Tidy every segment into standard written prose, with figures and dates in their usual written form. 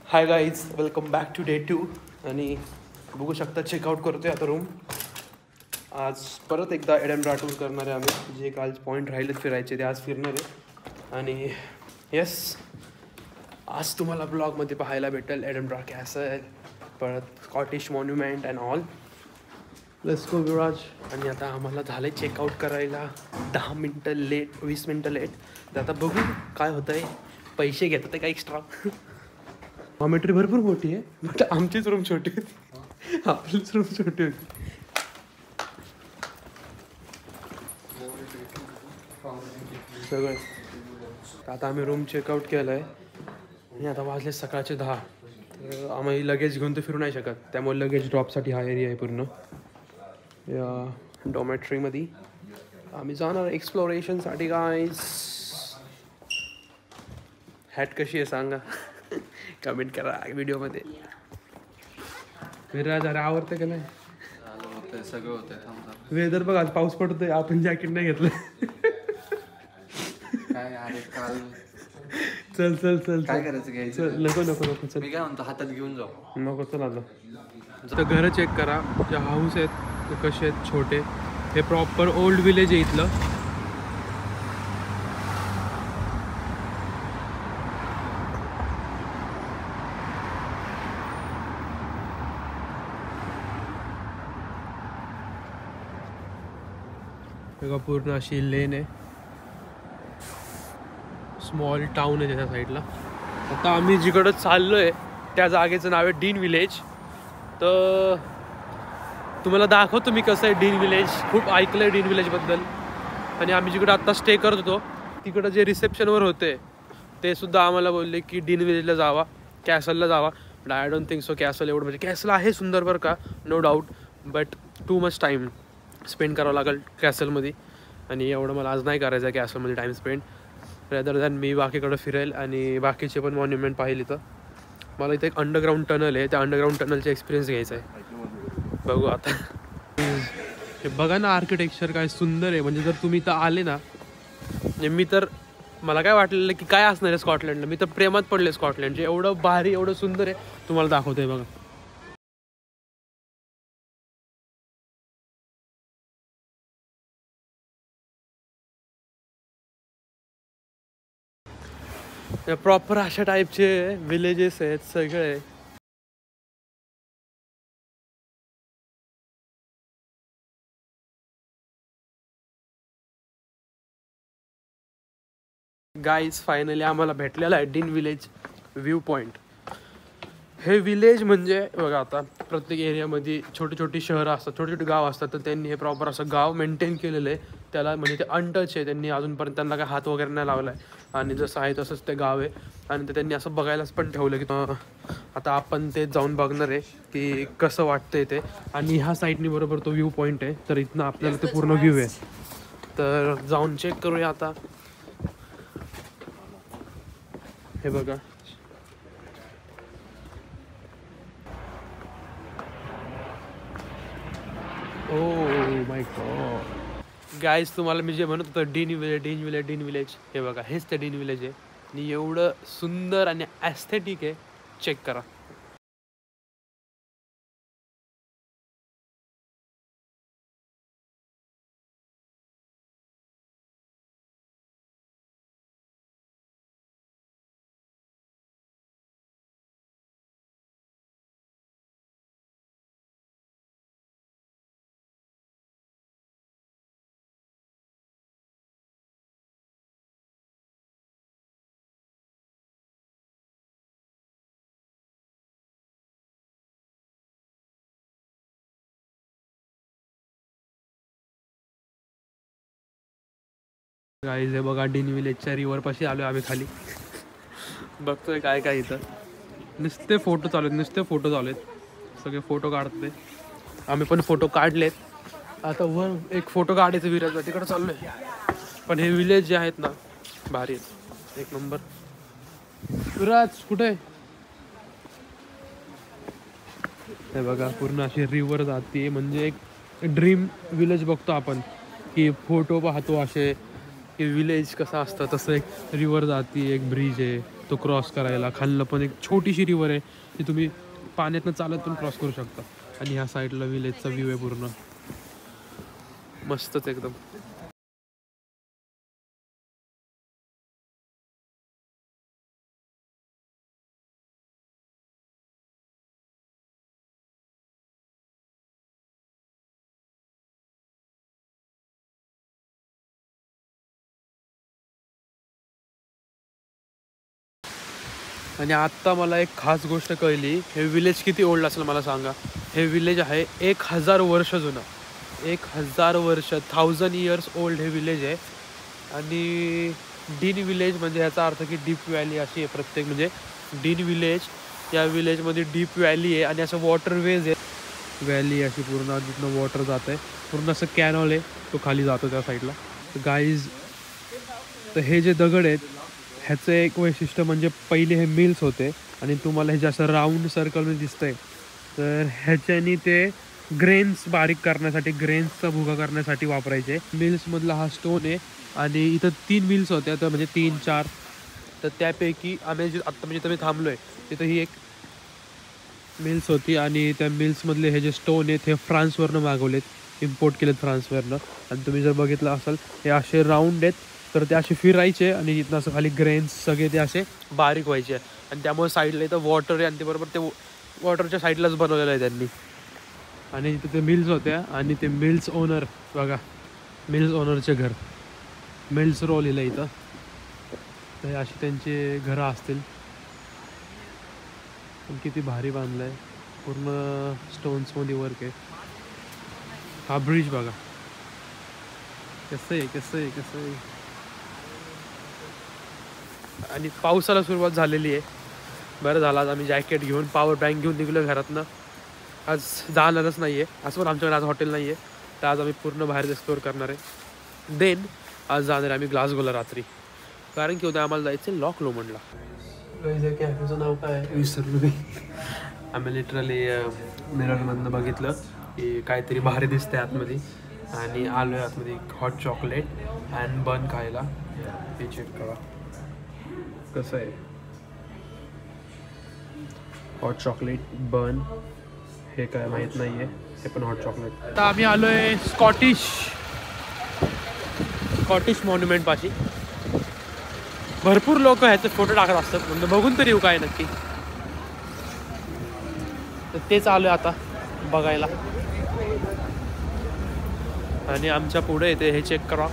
High guys, welcome back to day 2. आणि बघू शकता चेकआउट करतोय आता रूम. आज परत एकदा एडनब्रा टूर करणार आहे आम्ही. जे काल पॉईंट राहिलेत फिरायचे ते आज फिरणार आहे. आणि येस, आज तुम्हाला ब्लॉगमध्ये पाहायला भेटेल एडनब्रा कॅसल, परत Scottish monument and all. Let's go Viraj. आणि आता आम्हाला झालं आहे चेकआउट करायला 10 मिनटं लेट, 20 मिनटं लेट. तर आता बघू काय होतं आहे. पैसे घेतात ते काय एक्स्ट्रा. मॉमेट्री भरपूर मोठी आहे, बट आमचीच रूम छोटी होती. आपलीच रूम छोटी होती. सगळं आता आम्ही रूम चेकआउट केलं आहे आणि आता वाजले सकाळचे 10. तर आम्ही लगेज घेऊन तर फिरू नाही शकत, त्यामुळे लगेज ड्रॉपसाठी हा एरिया आहे पूर्ण. या डॉमेट्रीमध्ये आम्ही जाणार एक्सप्लोरेशनसाठी. गाईज, हॅट कशी आहे सांगा, कमेंट करा व्हिडिओमध्ये. विराज अरे आवडतं का नाही? सगळं होतं. वेदर बघ, आज पाऊस पडतोय, आपण जॅकेट नाही घेतलं. काय अरे काल चल चल चल काय करायचं घ्यायचं? चल, नको नको नको, चल. मी काय म्हणतो, हातात घेऊन जाऊ. नको, चल आता. तर घरं चेक करा, जे हाऊस आहेत ते कसे आहेत, छोटे. हे प्रॉपर ओल्ड विलेज आहे इथलं. बघा पूर्ण अशी लेन आहे, स्मॉल टाउन आहे त्याच्या साईडला. आता आम्ही जिकडं चाललो आहे त्या जागेचं नाव आहे डीन विलेज. तर तुम्हाला दाखवतो मी कसं आहे डीन विलेज. खूप ऐकलं आहे डीन विलेजबद्दल. आणि आम्ही जिकडं आत्ता स्टे करत होतो तिकडं जे रिसेप्शनवर होते ते सुद्धा आम्हाला बोलले की डीन विलेजला जावा, कॅसलला जावा. But I don't think so castle एवढं, म्हणजे कॅसल आहे सुंदर बरं का, no doubt, but too much time spend करावं लागेल कॅसलमध्ये. आणि एवढं मला आज नाही करायचं आहे कॅसलमध्ये टाईम स्पेंड. रेदर दॅन मी बाकीकडं फिरेल आणि बाकीचे पण मॉन्युमेंट पाहिले. तर मला इथे एक अंडरग्राऊंड टनल आहे, त्या अंडरग्राऊंड टनलचा एक्सपिरियन्स घ्यायचा आहे. बघू आता. हे बघा ना, आर्किटेक्चर काय सुंदर आहे. म्हणजे जर तुम्ही इथं आले ना, म्हणजे मी तर, मला काय वाटलेलं की काय असणार आहे स्कॉटलंडला, मी तर प्रेमात पडले स्कॉटलंडचे. एवढं भारी, एवढं सुंदर आहे. तुम्हाला दाखवतोय बघा. प्रॉपर अशा टाईपचे विलेजेस आहेत सगळे. गाईज, फायनली आम्हाला भेटलेलं आहे डीन विलेज व्ह्यू पॉईंट. हे विलेज म्हणजे बघा, आता प्रत्येक एरियामध्ये छोटी छोटी शहरं असतात, छोटे छोटे गाव असतात. तर त्यांनी हे प्रॉपर असं गाव मेंटेन केलेलं आहे. त्याला म्हणजे ते अनटच आहे. त्यांनी अजूनपर्यंत त्यांना काय हात वगैरे नाही लावला आहे. आणि जसं आहे तसंच ते गाव आहे. आणि ते त्यांनी असं बघायलाच पण ठेवलं की आता आपण ते जाऊन बघणार आहे की कसं वाटतंय ते. आणि ह्या साईडनी बरोबर तो व्ह्यू पॉईंट आहे. तर इथनं आपल्याला ते पूर्ण व्ह्यू आहे. तर जाऊन चेक करूया आता. हे बघा, ओ माय गॉड. गाईज, तुम्हाला मी जे म्हणत होतो डीन विलेज, हे बघा, हेच ते डीन विलेज आहे. आणि एवढं सुंदर आणि ॲस्थेटिक आहे, चेक करा. गाईज, हे बघा, डीन विलेजच्या रिव्हरपाशी आलो आहे आम्ही खाली. बघतोय काय काय इथं. नुसते फोटो चालू आहेत, सगळे फोटो काढते. आम्ही पण फोटो काढलेत. आता वर एक फोटो काढायचं विराजला, तिकडं चाललो आहे. पण हे विलेज जे आहेत ना, भारी आहेत, एक नंबर. विराज कुठे? हे बघा, पूर्ण अशी रिव्हर जाते. म्हणजे एक ड्रीम विलेज बघतो आपण, की फोटो पाहतो असे की विलेज कसं असतं तसं. एक रिव्हर जाती, एक ब्रिज आहे, तो क्रॉस करायला. खाल्लं पण एक छोटीशी रिवर आहे ती तुम्ही पाण्यातनं चालत पण क्रॉस करू शकता. आणि ह्या साईडला विलेजचा व्ह्यू आहे पूर्ण मस्तच एकदम. आणि आत्ता मला एक खास गोष्ट कळली. हे विलेज किती ओल्ड असेल मला सांगा. हे विलेज आहे 1000 वर्ष जुनं. 1000 वर्ष 1000 इयर्स ओल्ड हे विलेज आहे. आणि डीन विलेज म्हणजे ह्याचा अर्थ की डीप व्हॅली अशी आहे प्रत्येक. म्हणजे डीन विलेज या विलेजमध्ये डीप व्हॅली आहे आणि असं वॉटरवेज आहे. व्हॅली अशी पूर्ण जिथनं वॉटर जात आहे पूर्ण असं कॅनॉल आहे तो खाली जातो त्या साईडला. गाईज तर हे जे दगड आहेत ह्याचं एक वैशिष्ट्य म्हणजे पहिले हे मिल्स होते आणि तुम्हाला हे जास्त राऊंड सर्कलमध्ये दिसतंय तर ह्याच्यानी ते ग्रेन्स बारीक करण्यासाठी ग्रेन्सचा भुगा करण्यासाठी वापरायचे. मिल्समधला हा स्टोन आहे आणि इथं 3 मिल्स होत्या तर म्हणजे 3-4 तर त्यापैकी आम्ही जे आत्ता म्हणजे तुम्ही थांबलो आहे तिथं ही एक मिल्स होती आणि त्या मिल्समधले हे जे स्टोन आहेत हे फ्रान्सवरनं मागवलेत, इम्पोर्ट केलेत फ्रान्सवरनं. आणि तुम्ही जर बघितलं असाल हे असे राऊंड आहेत तर ते असे फिरायचे आणि इथनं असं खाली ग्रेन्स सगळे ते असे बारीक व्हायचे. आणि त्यामुळे साईडला इथं वॉटर आहे आणि ते बरोबर ते वॉटरच्या साईडलाच बनवलेलं आहे त्यांनी. आणि इथं ते मिल्स होत्या आणि ते मिल्स ओनर बघा मिल्स ओनरचे घर मिल्स रो लिहिलं इथं. तर अशी त्यांचे घरं असतील. पण किती भारी बांधलं आहे पूर्ण स्टोन्समध्ये वर्क आहे. हा ब्रिज बघा कसं आहे कसं आहे कसं आहे. आणि पावसाला सुरुवात झालेली आहे. बरं झालं आज आम्ही जॅकेट घेऊन पॉवर बँक घेऊन निघलो घरातनं. आज जाणारच नाही आहे असं पण आमच्याकडे आज हॉटेल नाही आहे तर आज आम्ही पूर्ण बाहेर एक्सप्लोअर करणार आहे. देन आज जाणार आहे आम्ही ग्लासगोला रात्री कारण की उद्या आम्हाला जायचं आहे लॉक लोमंडला. कॅफेचं नाव काय विसरलो मी. आम्ही लिटरली मिररमधनं बघितलं की काहीतरी भारी दिसतंय आतमध्ये आणि आलो आहे आतमध्ये हॉट चॉकलेट अँड बन खायला. हे चेक करा कसं आहे हॉट चॉकलेट बन. हे काय माहीत नाही आहे हे पण हॉट चॉकलेट. आता आम्ही आलो आहे स्कॉटिश मॉन्युमेंट पाशी. भरपूर लोक ह्याचे फोटो टाकत असतात म्हणजे बघून तरी येऊ काय नक्की. तर तेच आलो आहे आता बघायला. आणि आमच्या पुढे येते हे चेक करा.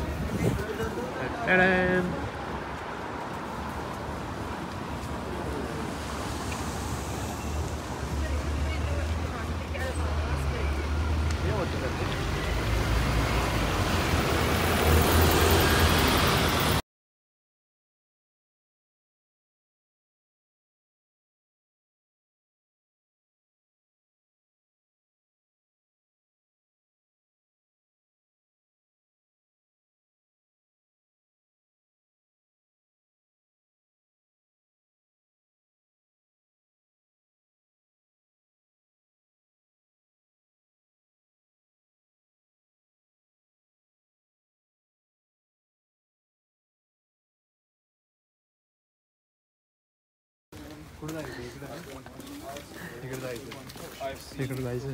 इकडे जायचं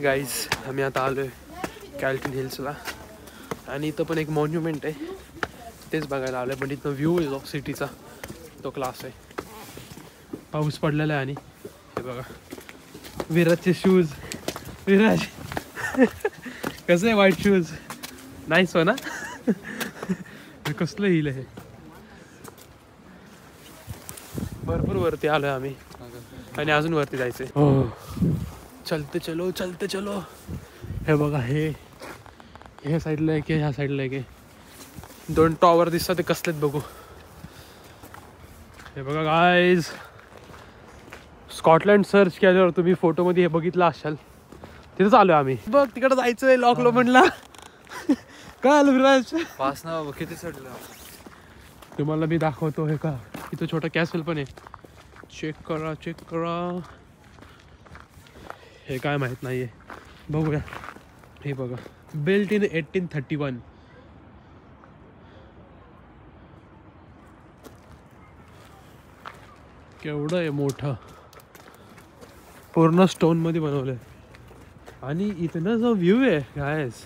गाईज. आम्ही आता आलो आहे कॅल्टन हिल्सला आणि इथं पण एक मॉन्युमेंट आहे तेच बघायला आलं आहे. पण इथं व्ह्यू येतो सिटीचा तो क्लास आहे. पाऊस पडलेला आहे आणि हे बघा विराजचे शूज. विराज कसं आहे व्हाईट शूज नाईस हो ना. कसलं हिल आहे. भरपूर वरती आलोय आम्ही आणि अजून वरती जायचंय. हो चलते चलो चलते चलो. हे बघा हे साईडला आहे की ह्या साईडला आहे की 2 टॉवर दिसतात ते कसलेत बघू. हे बघा गाईज स्कॉटलँड सर्च केल्यावर तुम्ही फोटोमध्ये हे बघितलं असाल तिथंच आलोय आम्ही. बघ तिकडे जायचंय लॉक लोमंडला. काय आलं विराज पास ना किती चढलं तुम्हाला मी दाखवतो. हे का इथं छोटा कॅसल पण आहे. चेक करा चेक करा. हे काय माहीत नाही आहे बघूया. हे बघा बिल्ट इन 1831. केवढं आहे मोठं, पूर्ण स्टोन मध्ये बनवलंय. आणि इथनं जो व्ह्यू आहे गायस,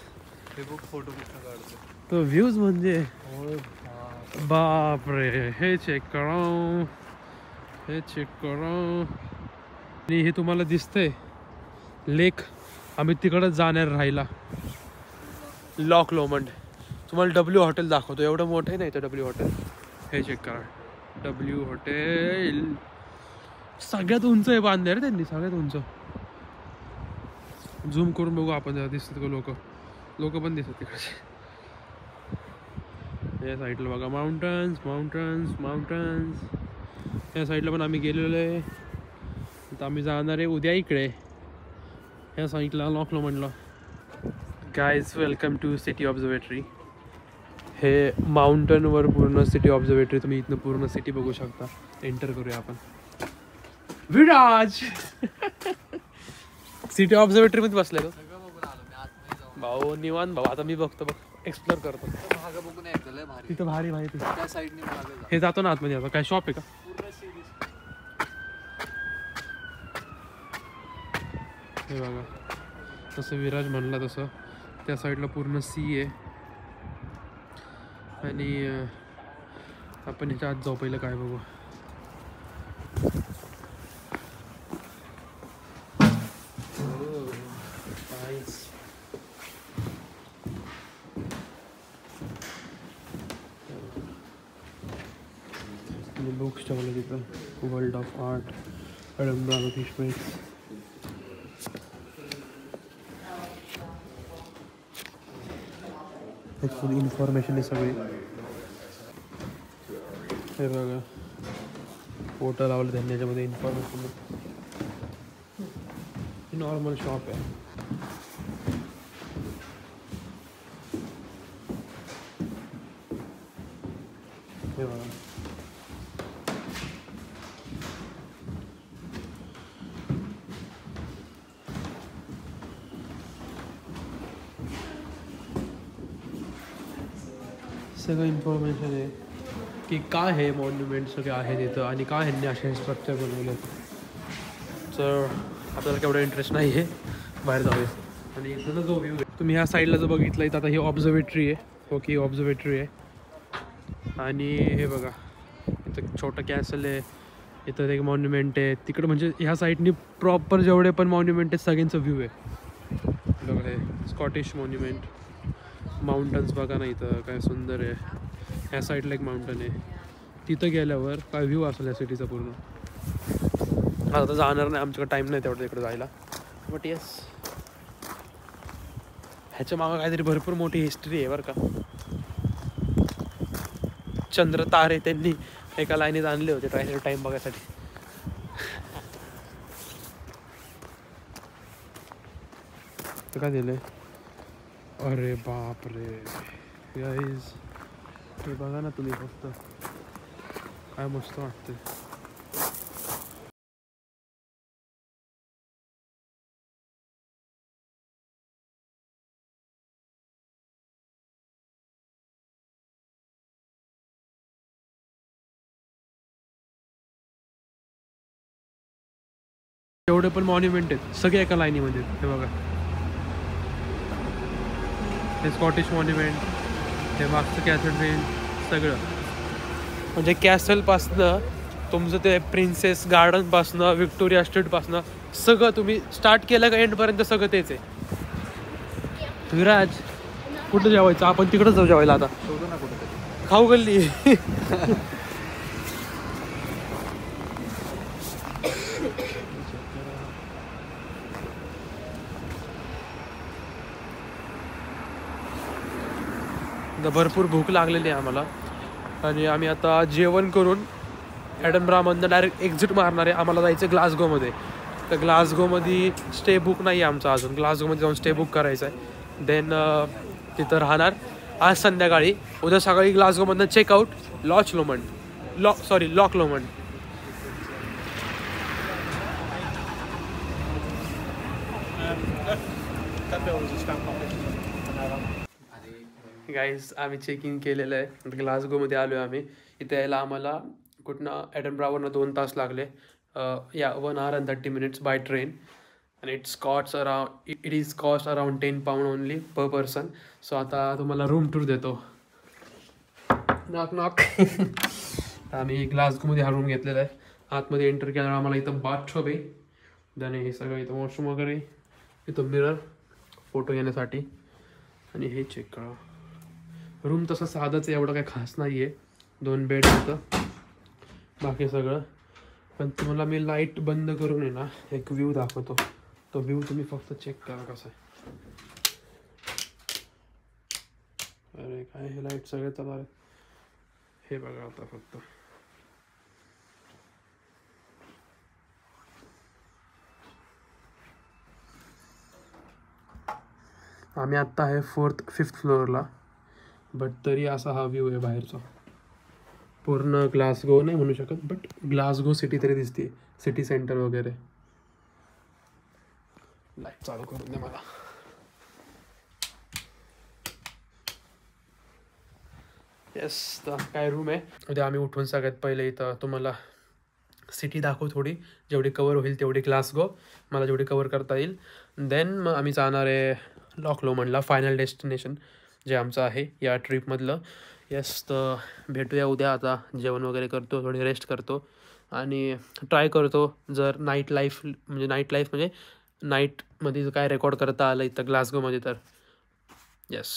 हे बघ फोटो कुठं काढतो. तो व्ह्यूज म्हणजे बापरे. हे चेक करा, हे चेक करा. आणि हे तुम्हाला दिसतंय लेक, आम्ही तिकडच जाणार राहायला, लॉक लोमंड. तुम्हाला डब्ल्यू हॉटेल दाखवतो, एवढं मोठं आहे ना इथं डब्ल्यू हॉटेल. हे चेक करा, डब्ल्यू हॉटेल सगळ्यात उंच आहे, बांधले रे त्यांनी सगळ्यात उंच. झूम करून बघू आपण, जरा दिसतात का लोक पण दिसतात तिकडचे. या साईडला बघा माउंटन्स माउंटन्स माउंटन्स. या साईडला पण आम्ही गेलेलो आहे. आता आम्ही जाणार आहे उद्या इकडे या साईडला लॉक लोमंडला. Guys welcome to city observatory. हे माउंटनवर पूर्ण सिटी ऑब्झर्वेटरी, तुम्ही इथनं पूर्ण सिटी बघू शकता. एंटर करूया आपण. विराज सिटी ऑब्झर्वेटरी मध्ये बसले तो भाऊ, निवांत भाऊ. आता मी बघतो, बघ एक्सप्लोर करतो. तिथं भारी माहिती हे जातो ना आतमध्ये. आता काय शॉप आहे का? हे बघा, तसं विराज म्हणला तसं त्या साईडला पूर्ण सी आहे. आणि आपण ह्याच्या आत जाऊ. पहिलं काय बघू. बुक्स ठेवले तिथं, वर्ल्ड ऑफ आर्ट, एडनबरा फिशमेट. फुल इन्फॉर्मेशन आहे सगळी. हे बघा फोटो लावलं त्यांनी याच्यामध्ये, इन्फॉर्मेशन. नॉर्मल शॉप आहे. हे बघा सगळं इन्फॉर्मेशन आहे की काय हे मॉन्युमेंट सगळे आहेत इथं आणि काय ह्यांनी असे स्ट्रक्चर बनवले. तर आपल्याला केवढा इंटरेस्ट नाही आहे, बाहेर जाऊया. आणि इथं जो व्ह्यू आहे तुम्ही ह्या साईडला जो बघितलं इथं, आता ही ऑब्झर्वेटरी आहे. ओके, ऑब्झर्वेटरी आहे. आणि हे बघा इथं छोटं कॅसल आहे, इथं एक मॉन्युमेंट आहे तिकडं. म्हणजे ह्या साईडनी प्रॉपर जेवढे पण मॉन्युमेंट आहेत सगळ्यांचं व्ह्यू आहे. बघा हे स्कॉटिश मॉन्युमेंट. माउंटन्स बघा ना इथं काय सुंदर आहे. ह्या साईडला एक माउंटन आहे, तिथं गेल्यावर काय व्ह्यू असेल या सिटीचा पूर्ण. आता जाणार नाही, आमच्याकडे टाईम नाही तेवढं तिकडे जायला. बट येस, ह्याच्या मागं काहीतरी भरपूर मोठी हिस्ट्री आहे बरं का. चंद्र तारे त्यांनी एका लाईनीत आणले होते टाईम बघायसाठी. तर काय दिलंय, अरे बाप रे गाईज, हे बघा ना तुम्ही फक्त, काय मस्त वाटते. एवढे पण मॉन्युमेंट आहेत सगळे एका लाईनीमध्ये. हे बघा, हे स्कॉटिश मॉन्युमेंट, हे मागचं कॅथेड्रल, सगळं. म्हणजे कॅसलपासनं तुमचं ते प्रिन्सेस गार्डनपासनं, व्हिक्टोरिया स्ट्रीटपासनं सगळं तुम्ही स्टार्ट केलं का एंडपर्यंत सगळं तेच आहे. विराज कुठं जेवायचं? आपण तिकडंच जाऊ जेवायला आता. शोधू ना कुठं खाऊ गल्ली. भरपूर भूक लागलेली आहे आम्हाला आणि आम्ही आता जेवण करून एडनबरामधनं डायरेक्ट एक्झिट मारणार आहे. आम्हाला जायचं ग्लासगोमध्ये. तर ग्लासगोमध्ये स्टे बुक नाही आहे आमचा अजून. ग्लासगोमध्ये जाऊन स्टे बुक करायचं आहे. देन तिथं राहणार आज संध्याकाळी. उद्या सकाळी ग्लासगोमधनं चेकआउट लॉक लोमंड. गाईज आम्ही चेक इन केलेलं आहे. ग्लासगोमध्ये आलो आहे आम्ही. इथे यायला आम्हाला कुठनं एडनब्रावरनं 2 तास लागले. 1 hour and 30 minutes by train. आणि it is cost around £10 only per person. So आता तुम्हाला रूम टूर देतो. नॉक आम्ही ग्लासगोमध्ये हा रूम घेतलेला आहे. आतमध्ये एंटर केल्यावर आम्हाला इथं बाथटब आहे. देन हे सगळं इथं वॉशरूम वगैरे, इथं मिरर फोटो घेण्यासाठी. आणि हे चेक करा, रूम तसं साधंच आहे, एवढं काही खास नाही आहे. 2 बेड होतं, बाकी सगळं. पण तुम्हाला मी लाईट बंद करून आहे ना एक व्ह्यू दाखवतो. तो व्ह्यू तुम्ही फक्त चेक करा कसा आहे. अरे काय हे लाईट सगळे चालणार आहेत. हे बघा आता फक्त. आम्ही आत्ता आहे 5th फ्लोअरला. बट तरी असा हा व्ह्यू आहे बाहेरचा. पूर्ण ग्लासगो नाही म्हणू शकत, बट ग्लासगो सिटी तरी दिसते, सिटी सेंटर वगैरे. लाईट चालू करून दे मला. येस, तर काय रूम आहे. उद्या आम्ही उठून सगळ्यात पहिले इथं तुम्हाला सिटी दाखवू, थोडी जेवढी कवर होईल तेवढी ग्लासगो, मला जेवढी कवर करता येईल. देन मग आम्ही जाणार आहे लॉक लोमनला, फायनल डेस्टिनेशन जे आमचं आहे या ट्रिपमधलं. येस, तर भेटूया उद्या. आता जेवण वगैरे करतो, थोडी रेस्ट करतो आणि ट्राय करतो जर नाईट लाईफ म्हणजे नाईटमध्ये काय रेकॉर्ड करता आलं इथं ग्लासगोमध्ये तर. येस.